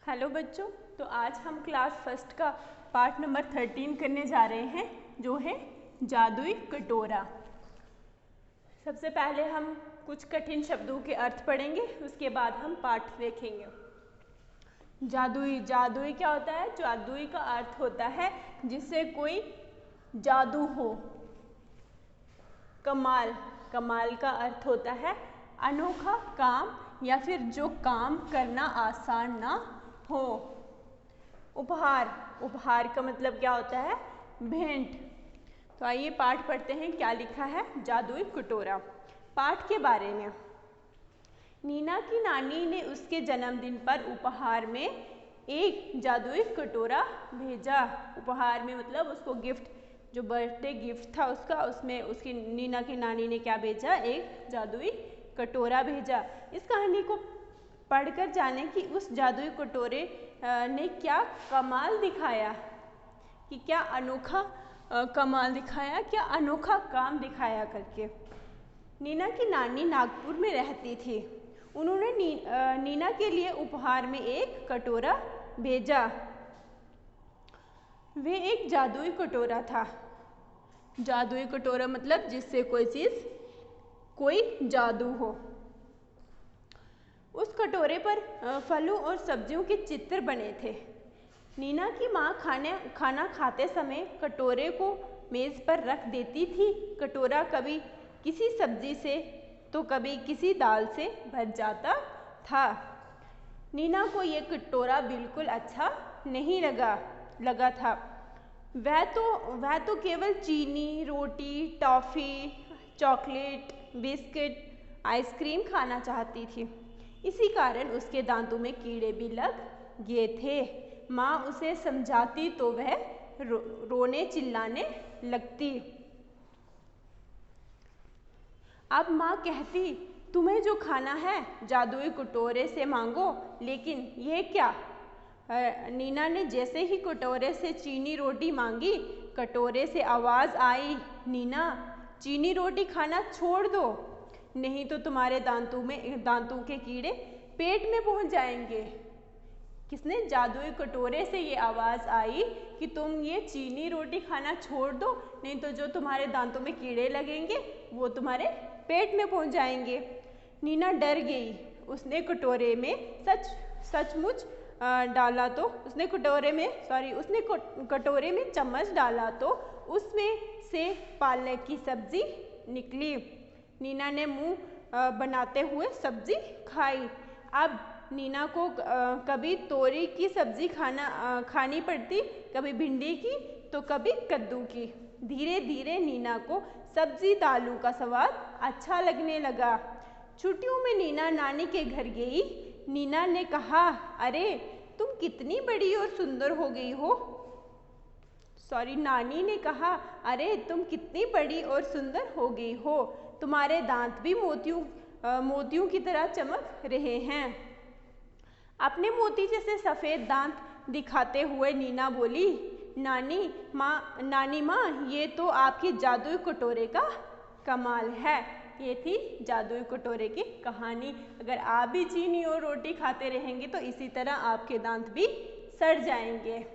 Hello बच्चों, तो आज हम क्लास फर्स्ट का पार्ट नंबर 13 करने जा रहे हैं, जो है जादुई कटोरा। सबसे पहले हम कुछ कठिन शब्दों के अर्थ पढ़ेंगे, उसके बाद हम पाठ देखेंगे। जादुई क्या होता है? जादुई का अर्थ होता है जिससे कोई जादू हो। कमाल का अर्थ होता है अनोखा काम या फिर जो काम करना आसान ना हो। उपहार का मतलब क्या होता है? भेंट। तो आइए पाठ पढ़ते हैं, क्या लिखा है जादुई कटोरा। पाठ के बारे में। नीना की नानी ने उसके जन्मदिन पर उपहार में एक जादुई कटोरा भेजा। उपहार में मतलब उसको गिफ्ट, जो बर्थडे गिफ्ट था उसका, उसमें उसकी नीना की नानी ने क्या भेजा? एक जादुई कटोरा भेजा। इस कहानी को पढ़कर जाने कि उस जादुई कटोरे ने क्या कमाल दिखाया, कि क्या अनोखा कमाल दिखाया, क्या अनोखा काम दिखाया करके। नीना की नानी नागपुर में रहती थी। उन्होंने नीना के लिए उपहार में एक कटोरा भेजा। वे एक जादुई कटोरा था। जादुई कटोरा मतलब जिससे कोई जादू हो। उस कटोरे पर फलों और सब्जियों के चित्र बने थे। नीना की माँ खाना खाते समय कटोरे को मेज पर रख देती थी। कटोरा कभी किसी सब्जी से तो कभी किसी दाल से भर जाता था। नीना को ये कटोरा बिल्कुल अच्छा नहीं लगा था। वह तो केवल चीनी, रोटी, टॉफ़ी, चॉकलेट, बिस्किट, आइसक्रीम खाना चाहती थी। इसी कारण उसके दांतों में कीड़े भी लग गए थे। माँ उसे समझाती तो वह रोने चिल्लाने लगती। अब माँ कहती, तुम्हें जो खाना है जादुई कटोरे से मांगो। लेकिन यह क्या? नीना ने जैसे ही कटोरे से चीनी रोटी मांगी, कटोरे से आवाज़ आई, नीना, चीनी रोटी खाना छोड़ दो, नहीं तो तुम्हारे दांतों के कीड़े पेट में पहुंच जाएंगे। किसने? जादुई कटोरे से ये आवाज़ आई कि तुम ये चीनी रोटी खाना छोड़ दो, नहीं तो जो तुम्हारे दांतों में कीड़े लगेंगे वो तुम्हारे पेट में पहुंच जाएंगे। नीना डर गई। उसने कटोरे में सचमुच डाला तो उसने कटोरे में चम्मच डाला तो उसमें से पालक की सब्जी निकली। नीना ने मुंह बनाते हुए सब्जी खाई। अब नीना को कभी तोरी की सब्जी खानी पड़ती, कभी भिंडी की तो कभी कद्दू की। धीरे धीरे नीना को सब्जी दालों का स्वाद अच्छा लगने लगा। छुट्टियों में नीना नानी के घर गई। नीना ने कहा, अरे तुम कितनी बड़ी और सुंदर हो गई हो। नानी ने कहा, अरे तुम कितनी बड़ी और सुंदर हो गई हो। तुम्हारे दांत भी मोतियों की तरह चमक रहे हैं। अपने मोती जैसे सफ़ेद दांत दिखाते हुए नीना बोली, नानी माँ, ये तो आपकी जादुई कटोरे का कमाल है। ये थी जादुई कटोरे की कहानी। अगर आप भी चीनी और रोटी खाते रहेंगे तो इसी तरह आपके दांत भी सड़ जाएंगे।